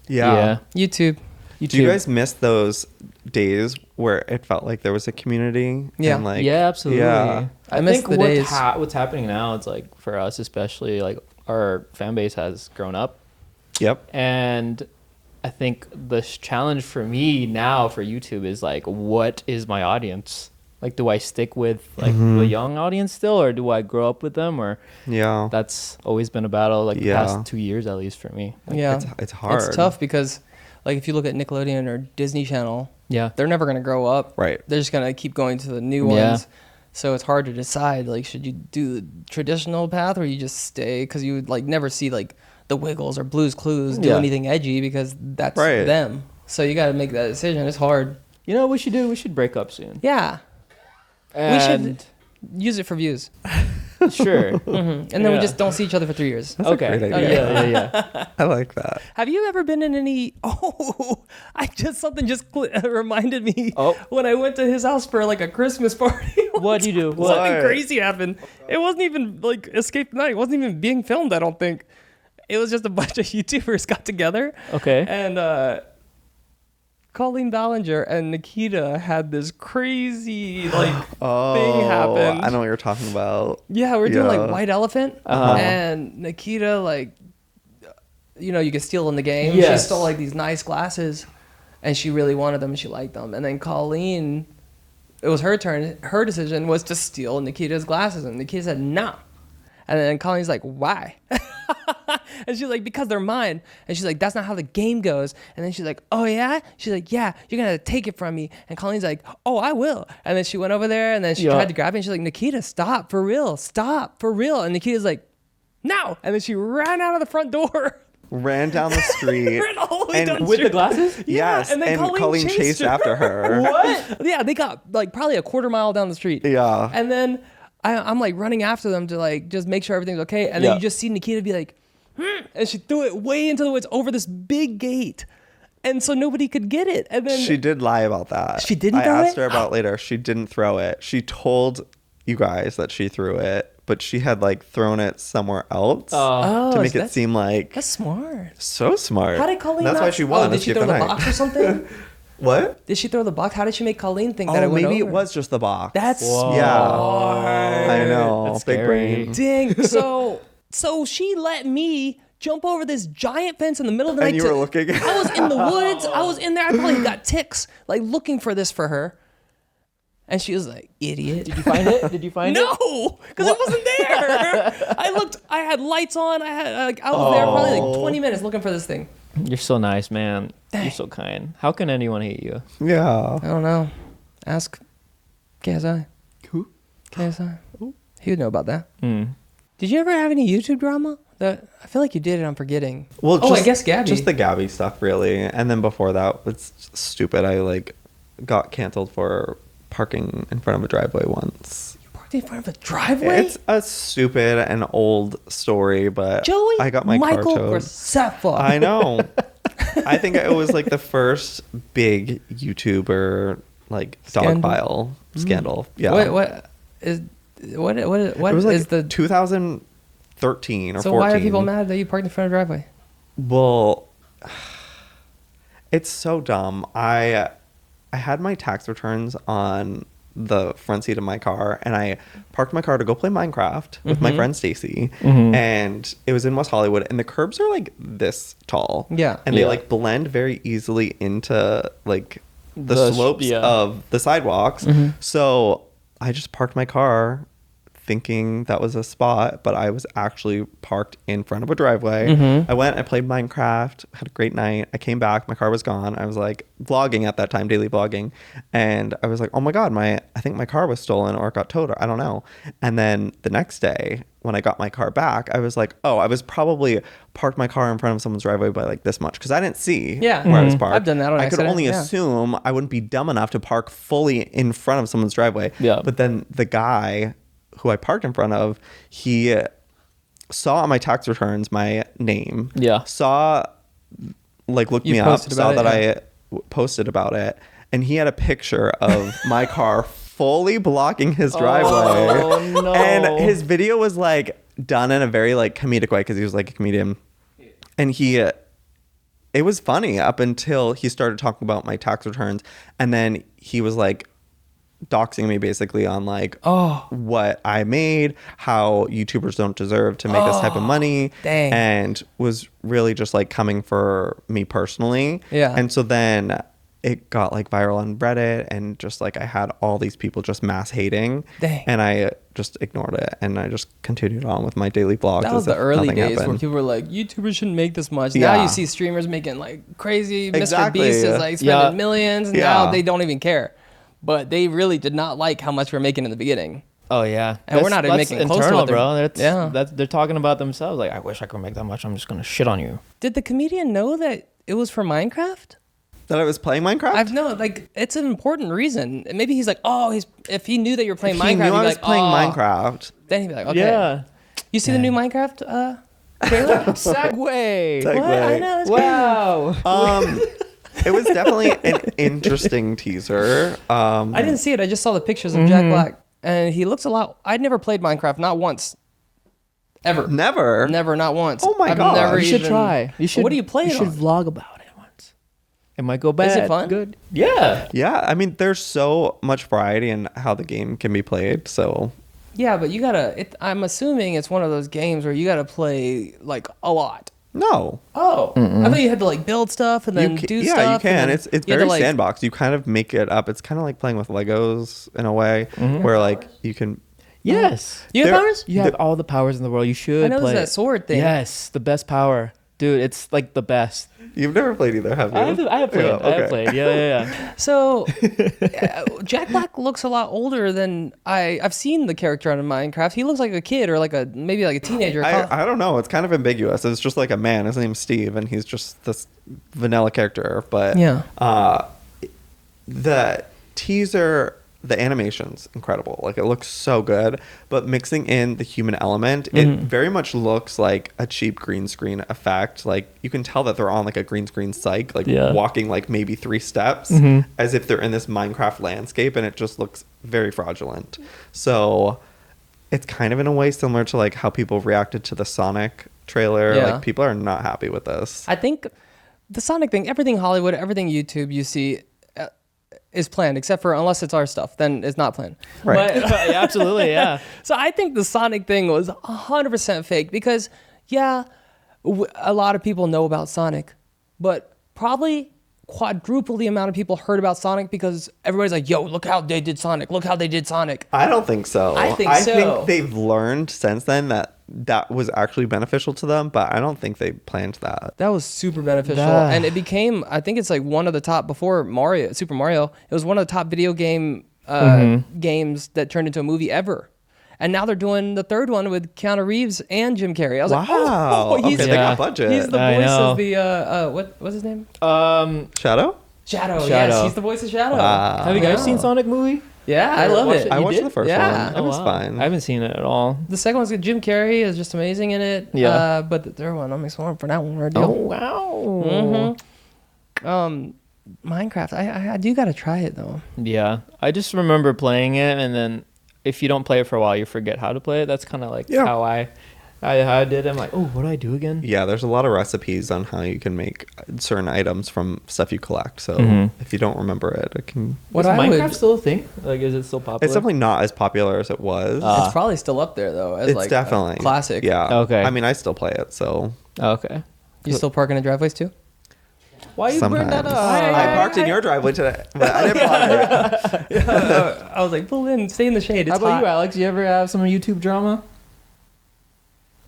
Yeah. YouTube. Do you guys miss those days where it felt like there was a community? Yeah. And like, Yeah, absolutely. I miss think the days. what's happening now, it's like for us especially, like our fan base has grown up. Yep. And I think the challenge for me now for YouTube is like, what is my audience? Like, do I stick with like the young audience still, or do I grow up with them? Or that's always been a battle, like the past 2 years at least for me. Like, it's hard. It's tough because, like, if you look at Nickelodeon or Disney Channel, they're never gonna grow up. Right. They're just gonna keep going to the new ones. So it's hard to decide. Like, should you do the traditional path, or you just stay? Because you would like never see like the Wiggles or Blue's Clues do anything edgy because that's them. So you got to make that decision. It's hard. You know what we should do? We should break up soon. Yeah. And we should use it for views. Sure. And then we just don't see each other for 3 years. Okay. great Oh, idea. yeah. I like that. Have you ever been in any? Oh, something just reminded me. Oh. When I went to his house for like a Christmas party. What'd you do? Something What? crazy happened. It wasn't even like Escape the Night. It wasn't even being filmed. I don't think. It was just a bunch of YouTubers got together. Okay. And Colleen Ballinger and Nikita had this crazy like thing happen. I know what you're talking about. Yeah, we're doing Yeah. like White Elephant, and Nikita like, you could steal in the game. Yes. She stole like these nice glasses, and she really wanted them and she liked them. And then Colleen, it was her turn. Her decision was to steal Nikita's glasses, and Nikita said no. And then Colleen's like, why? And she's like, because they're mine. And she's like, that's not how the game goes. And then she's like, oh yeah? She's like, yeah, you're gonna take it from me. And Colleen's like, oh, I will. And then she went over there and then she tried to grab it and she's like, Nikita, stop, for real, stop, for real. And Nikita's like, no. And then she ran out of the front door. Ran down the street. Ran all the way and down the With the street. glasses? Yes, and then Colleen chased after her. What? Yeah, they got like probably a quarter mile down the street. Yeah. And then I'm like running after them to like just make sure everything's okay. And then Yeah. you just see Nikita be like, and she threw it way into the woods over this big gate. And so nobody could get it. And then She did lie about that. She didn't I throw asked it? her about later. She didn't throw it. She told you guys that she threw it, but she had like thrown it somewhere else Oh, to make so it seem like that's smart. so smart. How did Colleen That's not? why she won. Oh, did she Escape throw the Night. box or something? What? Did she throw the box? How did she make Colleen think that it Oh, went maybe it over? was just the box. That's Yeah. I know. That's Big scary. brain. dang. So she let me jump over this giant fence in the middle of the night. And you were looking. I was in the woods. I was in there. I probably got ticks, like looking for this for her. And she was like, idiot. Did you find it? Did you find it? No, because it wasn't there. I looked. I had lights on. I was there probably like 20 minutes looking for this thing. You're so nice, man. You're so kind. How can anyone hate you? Yeah. I don't know. Ask KSI. Who? KSI. He would know about that. Hmm. Did you ever have any YouTube drama? That I feel like you did, and I'm forgetting. Well, oh, I guess Gabby. Just the Gabby stuff, really. And then before that, it's stupid. I like got canceled for parking in front of a driveway once. You parked in front of a driveway. It's a stupid and old story, but Joey. I got my Michael car towed. Graceffa. I know. I think it was like the first big YouTuber like Scandal? dog pile scandal. Yeah. What is it was like the 2013 or so 14. why are people mad that you parked in front of a driveway? Well, it's so dumb. I had my tax returns on the front seat of my car, and I parked my car to go play Minecraft with my friend Stacy, and it was in West Hollywood, and the curbs are like this tall. Yeah. And they Yeah. like blend very easily into like the The slopes yeah. of the sidewalks. So I just parked my car thinking that was a spot, but I was actually parked in front of a driveway. I went, I played Minecraft, had a great night. I came back, my car was gone. I was like vlogging at that time, daily vlogging. And I was like, oh my God, I think my car was stolen or it got towed, or I don't know. And then the next day when I got my car back, I was like, oh, I was probably parked my car in front of someone's driveway by like this much because I didn't see Yeah. where I was parked. I've done that on I could accident, only yeah. assume I wouldn't be dumb enough to park fully in front of someone's driveway. Yeah. But then the guy who I parked in front of, he saw on my tax returns my name. Yeah. Saw, like, looked You me up, posted saw about that it, I posted about it, and he had a picture of my car fully blocking his driveway. Oh, no. And his video was like done in a very like comedic way because he was like a comedian. And it was funny up until he started talking about my tax returns. And then he was like doxing me basically on like what I made, how YouTubers don't deserve to make this type of money. Dang. And was really just like coming for me personally. Yeah. And so then it got like viral on Reddit, and just like I had all these people just mass hating. Dang. And I just ignored it, and I just continued on with my daily vlogs. That was as the if early nothing days where happened. people were like, YouTubers shouldn't make this much. Now Yeah. you see streamers making like crazy. Exactly. Mr. Beast is like spending Yeah. millions, and Yeah. now they don't even care. But they really did not like how much we're making in the beginning. Oh yeah, And we're not even making close to internal, what they're- bro. Yeah. They're talking about themselves. Like, I wish I could make that much. I'm just gonna shit on you. Did the comedian know that it was for Minecraft? That I was playing Minecraft? I've known, like, it's an important reason. Maybe he's like, oh, if he knew that you're playing He Minecraft, knew he'd be I was like, playing oh. Minecraft. Then he'd be like, okay. Yeah. You see the new Minecraft trailer? Segway. Segway. What? I know. It's Wow. It was definitely an interesting teaser. I didn't see it. I just saw the pictures of Jack Black, and he looks a lot. I'd never played Minecraft, not once, ever, Never. not once. Oh my I've God. never You should even- try. You should. What do you play You it should on? vlog about it once. It might go bad. Is it fun? Good. Yeah. Yeah, I mean, there's so much variety in how the game can be played. So Yeah, but you gotta. I'm assuming it's one of those games where you gotta play like a lot. no, Oh, I thought you had to like build stuff and then do stuff. yeah, you and can. then It's you had very to, like, sandbox. You kind of make it up. It's kind of like playing with Legos in a way, where like you can. Yes. You have There- powers? You have all the powers in the world. You should I know play there's that it. sword thing. Yes, the best power. Dude, it's like the best. You've never played either, have you? I have played. Yeah, I have okay. played. Yeah. So, Jack Black looks a lot older than I've seen the character on Minecraft. He looks like a kid or maybe like a teenager. I don't know. It's kind of ambiguous. It's just like a man. His name's Steve, and he's just this vanilla character. But Yeah. The teaser, the animation's incredible. Like, it looks so good. But mixing in the human element, it very much looks like a cheap green screen effect. Like, you can tell that they're on like a green screen cyc, like walking like maybe 3 steps, as if they're in this Minecraft landscape, and it just looks very fraudulent. So it's kind of in a way similar to like how people reacted to the Sonic trailer. Yeah. Like, people are not happy with this. I think the Sonic thing, everything Hollywood, everything YouTube you see is planned, except for unless it's our stuff, then it's not planned. Right. But, Yeah, absolutely. Yeah. so I think the Sonic thing was 100% fake because, yeah, a lot of people know about Sonic, but probably quadruple the amount of people heard about Sonic because everybody's like, yo, look how they did Sonic. Look how they did Sonic. I don't think so. I think I so. think they've learned since then that was actually beneficial to them, but I don't think they planned that. That was super beneficial. That- And it became, I think it's like one of the top, before Super Mario, it was one of the top video game games that turned into a movie ever. And now they're doing the third one with Keanu Reeves and Jim Carrey. I was like, Wow. he's, Okay, they got budget. he's the I voice know. of the, what's his name? Shadow? Shadow. Yes, Shadow. he's the voice of Shadow. Have you guys Wow. seen Sonic movie? Yeah, I love it. I You watched did? the first Yeah. one. It was fine. I haven't seen it at all. The second one's good. Jim Carrey is just amazing in it. Yeah. But the third one, I'm excited for that one. Wow. Minecraft, I do gotta try it though. Yeah. I just remember playing it, and then if you don't play it for a while, you forget how to play it. That's kind of like how I did. I'm like, oh, what do I do again? Yeah, there's a lot of recipes on how you can make certain items from stuff you collect. So if you don't remember it, it can. What Is I Minecraft would, still a thing? Like, is it still popular? It's definitely not as popular as it was. it's probably still up there though. As it's like definitely a classic. Yeah. Okay. I mean, I still play it, so Okay. You still park in the driveways too? Why you bring that sometimes. up? I parked in your driveway today, but I didn't park it. I was like, pull in, stay in the shade. It's How about hot. you, Alex? You ever have some YouTube drama?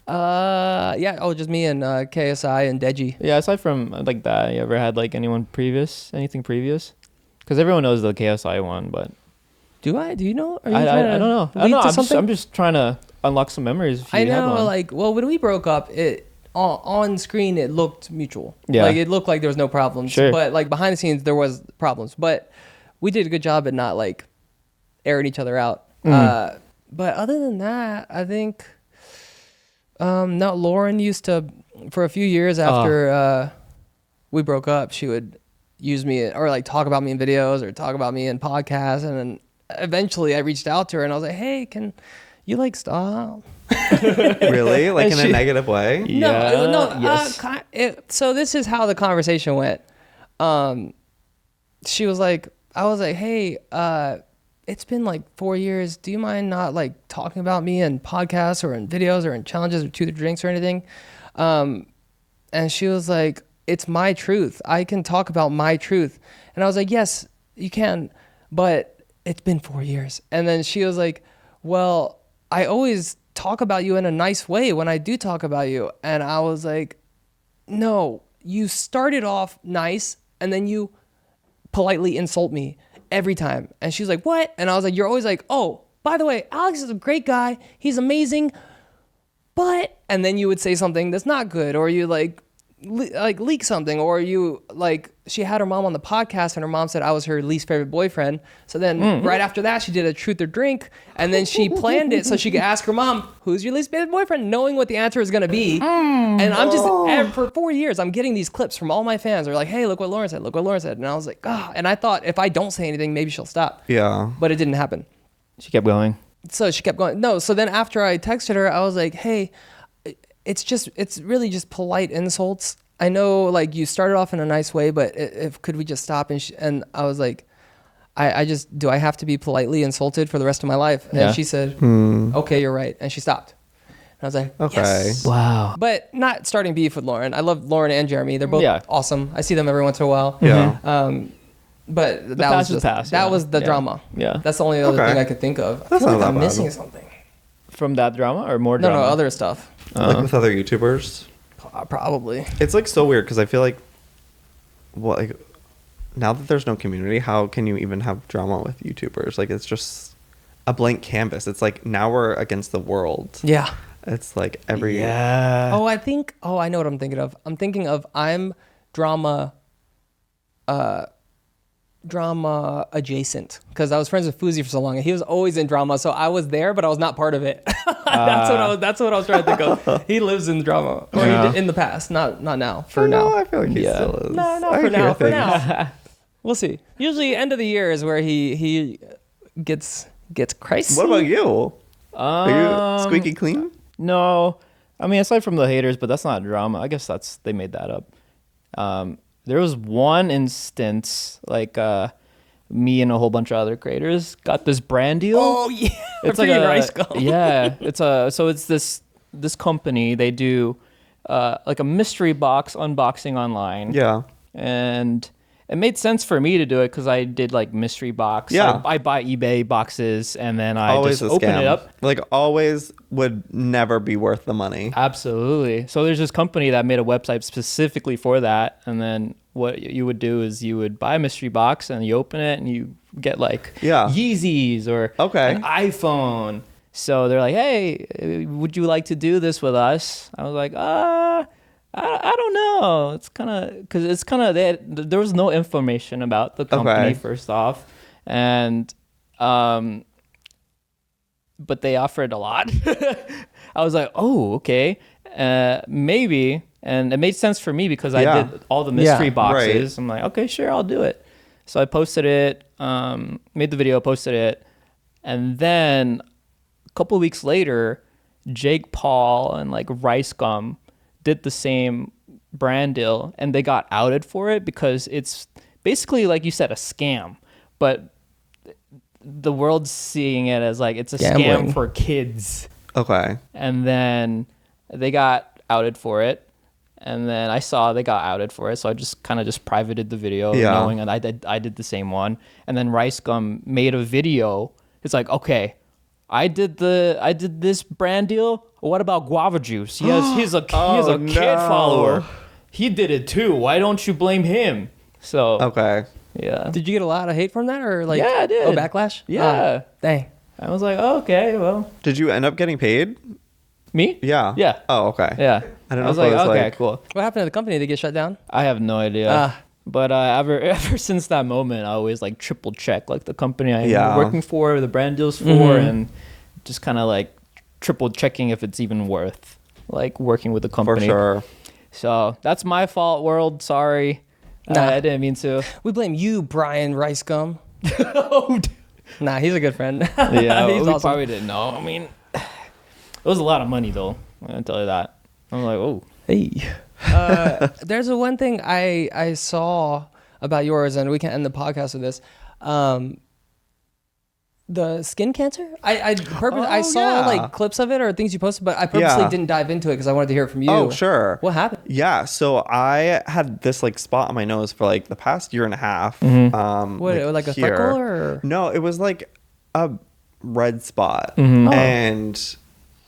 Yeah. Oh, just me and KSI and Deji. Yeah, aside from like that, you ever had like anything previous? Because everyone knows the KSI one, but Do I? Do you know? Are you I trying to don't know. I lead don't know. to I'm just trying to unlock some memories. If you I had know, one. like, well, when we broke up, it on screen it looked mutual. Yeah. Like it looked like there was no problems. Sure. But like behind the scenes there was problems. But we did a good job at not like airing each other out. But other than that, I think no, Lauren used to for a few years after we broke up, she would use me or like talk about me in videos or talk about me in podcasts, and then eventually I reached out to her and I was like, hey, can you like stop? Really? Like in a negative way? No. Yes. So this is how the conversation went. She was like, I was like, hey, it's been like 4 years. Do you mind not like talking about me in podcasts or in videos or in challenges or Truth or Drinks or anything? And she was like, it's my truth. I can talk about my truth. And I was like, yes, you can, but it's been 4 years. And then she was like, well, I always talk about you in a nice way when I do talk about you. And I was like, no, you started off nice and then you politely insult me every time. And she's like, what? And I was like, you're always like, oh, by the way, Alex is a great guy. He's amazing. But, and then you would say something that's not good, or you like leak something, or she had her mom on the podcast and her mom said I was her least favorite boyfriend. So then right after that, she did a truth or drink, and then she planned it so she could ask her mom, who's your least favorite boyfriend, knowing what the answer is going to be. And I'm just, for 4 years, I'm getting these clips from all my fans. They're like, hey, look what Lauren said, look what Lauren said. And I was like, and I thought if I don't say anything, maybe she'll stop. Yeah. But it didn't happen. She kept going. So she kept going. No, so then after I texted her, I was like, hey, it's really just polite insults. I know like you started off in a nice way, but if could we just stop? And I was like, do I have to be politely insulted for the rest of my life? And she said, okay, you're right. And she stopped. And I was like, okay. Yes. Wow. But not starting beef with Lauren. I love Lauren and Jeremy. They're both awesome. I see them every once in a while. Yeah. But that was just, that was the drama. Yeah. That's the only other thing I could think of. I feel like I'm missing something. From that drama or more drama? No, other stuff. Like with other YouTubers? Probably. It's like so weird because I feel like, now that there's no community, how can you even have drama with YouTubers? Like it's just a blank canvas. It's like now we're against the world. Yeah. It's like every... Yeah. I know what I'm thinking of. I'm thinking of drama adjacent, because I was friends with Fuzi for so long and he was always in drama, so I was there but I was not part of it. That's what I was trying to think of. He lives in drama, or he did in the past, not now. For now, I feel like he still is. No, for now. We'll see. Usually end of the year is where he gets crazy. What about you? Are you squeaky clean? No, I mean aside from the haters, but that's not drama. I guess they made that up. There was one instance, like me and a whole bunch of other creators got this brand deal. Oh yeah, it's like a rice gum. Yeah, it's this company. They do like a mystery box unboxing online. Yeah, and it made sense for me to do it because I did like mystery box. Yeah, I buy eBay boxes and then I always just open it up. Like always would never be worth the money. Absolutely. So there's this company that made a website specifically for that, and then what you would do is you would buy a mystery box and you open it and you get like Yeezys or an iPhone. So they're like, hey, would you like to do this with us? I was like, I don't know. It's kind of because it's kind of there was no information about the company first off, and but they offered a lot. I was like, oh, okay, maybe, and it made sense for me because I did all the mystery boxes. I'm like, okay, sure, I'll do it. So I posted it, made the video, posted it, and then a couple of weeks later, Jake Paul and like Rice Gum did the same brand deal, and they got outed for it because it's basically, like you said, a scam, but the world's seeing it as like it's a scam for kids. Okay. And then they got outed for it, and then I saw they got outed for it, so I just kind of just privated the video, knowing that I did the same one. And then Rice Gum made a video. It's like, okay, I did this brand deal. What about guava juice? He's a kid follower. He did it too. Why don't you blame him? So yeah. Did you get a lot of hate from that, or like? Yeah, I did. Oh, backlash. Yeah. Dang. I was like, oh, okay, well. Did you end up getting paid? Me? Yeah. Yeah. Oh, okay. Yeah. I don't know. I was like, okay, cool. What happened to the company? Did it get shut down? I have no idea. But ever since that moment, I always like triple check like the company I'm working for, the brand deals for, and just kind of like triple checking if it's even worth like working with the company. For sure. So that's my fault, world. Sorry. I didn't mean to. We blame you, Brian Rice Gum. Nah, he's a good friend. Yeah, he's we awesome. probably didn't know. I mean, it was a lot of money though. I'm gonna tell you that. I'm like, oh, hey. There's one thing I saw about yours, and we can end the podcast with this. The skin cancer. I saw like clips of it or things you posted, but I purposely didn't dive into it because I wanted to hear it from you. Oh, sure. What happened? Yeah, so I had this like spot on my nose for like the past year and a half. What, like a freckle or? No, it was like a red spot, and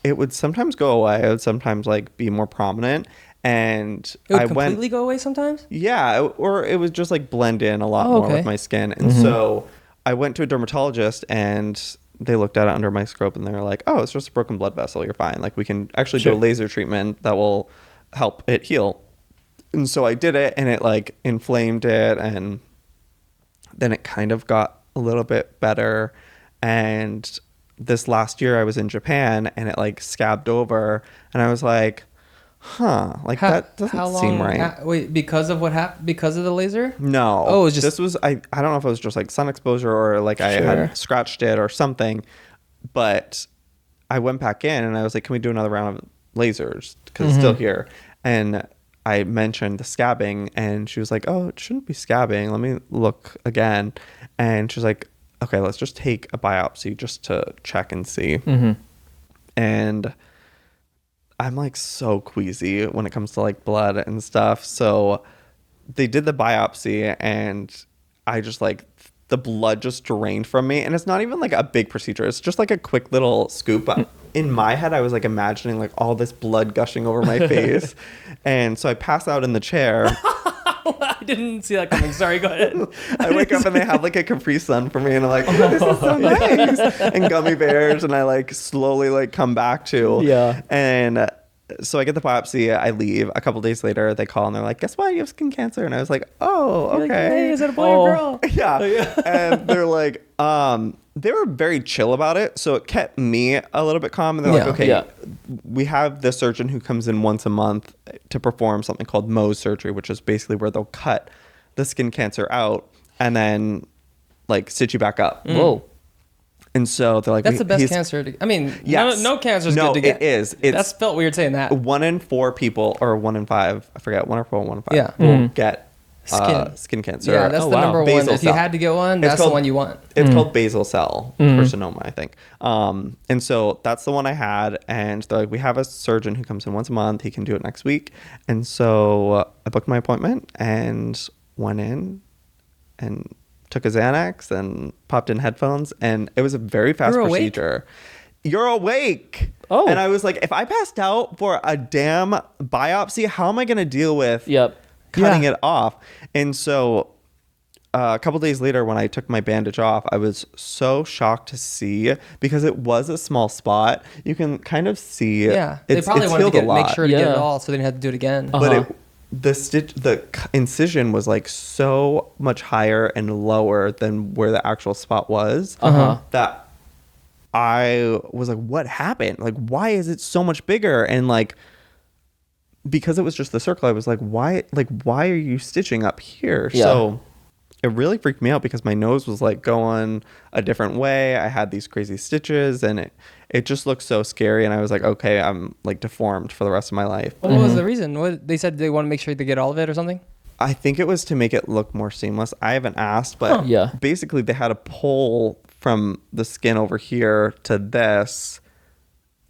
it would sometimes go away. It would sometimes like be more prominent, and it would completely go away sometimes. Yeah, or it would just like blend in a lot more with my skin, and so I went to a dermatologist and they looked at it under a microscope and they were like, oh, it's just a broken blood vessel. You're fine. Like we can actually do a laser treatment that will help it heal. And so I did it, and it like inflamed it, and then it kind of got a little bit better. And this last year I was in Japan, and it like scabbed over, and I was like, like that doesn't seem right. Wait, because of what happened? Because of the laser? No. Oh, it was just... This was, I don't know if it was just like sun exposure or like I had scratched it or something, but I went back in and I was like, can we do another round of lasers? Because it's still here. And I mentioned the scabbing, and she was like, oh, it shouldn't be scabbing. Let me look again. And she was like, okay, let's just take a biopsy just to check and see. And I'm like so queasy when it comes to like blood and stuff. So they did the biopsy, and I just like, the blood just drained from me. And it's not even like a big procedure. It's just like a quick little scoop. In my head, I was like imagining like all this blood gushing over my face. And so I pass out in the chair. I didn't see that coming. Sorry, go ahead. I wake up and they have like a Capri Sun for me, and I'm like, oh, this is so nice. And gummy bears, and I like slowly like come back to. Yeah. And so I get the biopsy, I leave. A couple days later, they call and they're like, guess what? You have skin cancer. And I was like, oh, okay. Like, hey, is it a boy or girl? Yeah. And they're like, they were very chill about it. So it kept me a little bit calm. And they're like, okay, we have the surgeon who comes in once a month to perform something called Mohs surgery, which is basically where they'll cut the skin cancer out and then like stitch you back up. Whoa. And so they're like, that's the best cancer to, I mean, yes. no cancer is good to get. It is. That's felt weird saying that. 1 in 4 people, or 1 in 5, I forget, 1 or 4, 1 in 5 Yeah. will get skin cancer. Yeah, that's the number one. Basal If you cell. had to get one, that's the one you want. It's called basal cell carcinoma, I think. And so that's the one I had. And they're like, we have a surgeon who comes in once a month. He can do it next week. And so I booked my appointment and went in and took a Xanax and popped in headphones. And it was a very fast procedure. You're awake. Oh. And I was like, if I passed out for a damn biopsy, how am I going to deal with cutting it off? And so a couple days later, when I took my bandage off, I was so shocked to see, because it was a small spot. You can kind of see. Yeah, they probably wanted to make sure to get it all, so they didn't have to do it again. But the incision was like so much higher and lower than where the actual spot was that I was like, what happened? Like, why is it so much bigger? And like, because it was just the circle, I was like, why are you stitching up here? Yeah. So it really freaked me out, because my nose was like going a different way. I had these crazy stitches, and it just looked so scary. And I was like, okay, I'm like deformed for the rest of my life. What was the reason? What, they said they want to make sure they get all of it or something? I think it was to make it look more seamless. I haven't asked, but basically they had a pull from the skin over here to this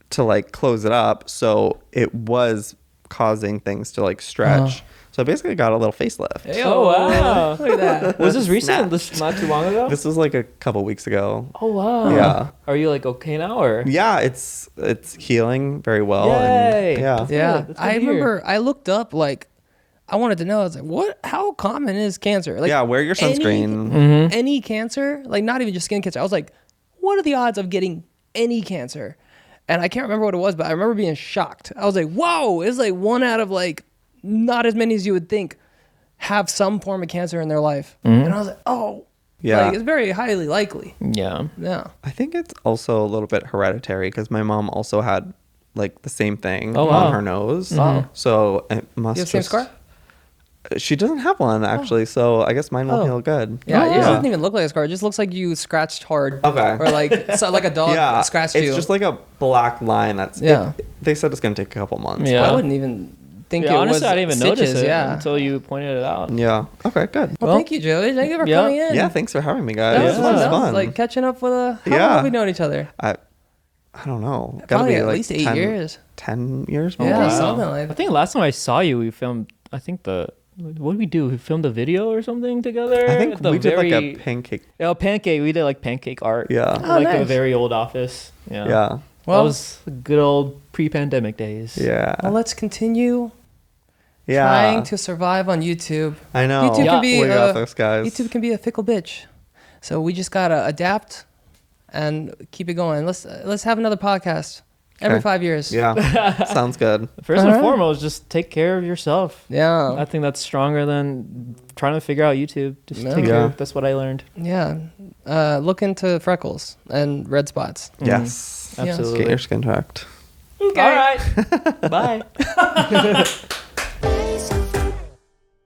to like close it up. So it was causing things to like stretch. So I basically got a little facelift. Hey, oh, wow. Look at that. Was this recent? This not too long ago? This was like a couple weeks ago. Oh, wow. Yeah. Are you like okay now, or? Yeah, it's healing very well. Yay. And yeah. Yeah. I remember I looked up, like, I wanted to know, I was like, how common is cancer? Like, Yeah, wear your sunscreen. Any cancer, like not even just skin cancer. I was like, what are the odds of getting any cancer? And I can't remember what it was, but I remember being shocked. I was like, whoa, it's like 1 out of like not as many as you would think have some form of cancer in their life. And I was like, oh, Yeah. like, it's very highly likely. Yeah. Yeah. I think it's also a little bit hereditary, because my mom also had like the same thing Oh, wow. on her nose. Wow. So it must You have the same scar? She doesn't have one actually, so I guess mine will heal good. Yeah, it doesn't even look like a scar. It just looks like you scratched hard. Okay. Or like like a dog scratched you. It's just like a black line that's they said it's gonna take a couple months. Yeah. I wouldn't even think it honestly, was I didn't even stitches, notice it yeah. until you pointed it out. Yeah. Okay, good. Well, thank you, Joey. Thank you for Yeah. coming in. Yeah, thanks for having me, guys. That was This fun. was That was fun. like catching up with how long Yeah. have we known each other? I don't know. Gotta Probably be at like least 8 years. 10 years? Yeah, maybe? something like I that. think last time I saw you, we filmed. I think what did we do? We filmed a video or something together. I think we did like a pancake. Yeah, pancake. We did like pancake art. Yeah. Oh, like a nice. very old office. Yeah. Yeah. That Well, was good old pre-pandemic days. Yeah. well, let's continue Yeah. trying to survive on YouTube. I know. YouTube can be We got this, guys. YouTube can be a fickle bitch. So we just gotta adapt and keep it going. Let's have another podcast. Every Okay. 5 years. Yeah. Sounds good. First and Alright. foremost, just take care of yourself. Yeah. I think that's stronger than trying to figure out YouTube. Just Yeah. take care. Yeah. Of, that's what I learned. Yeah. Look into freckles and red spots. Yes. Yeah. Absolutely. Get your skin checked. All right. Bye.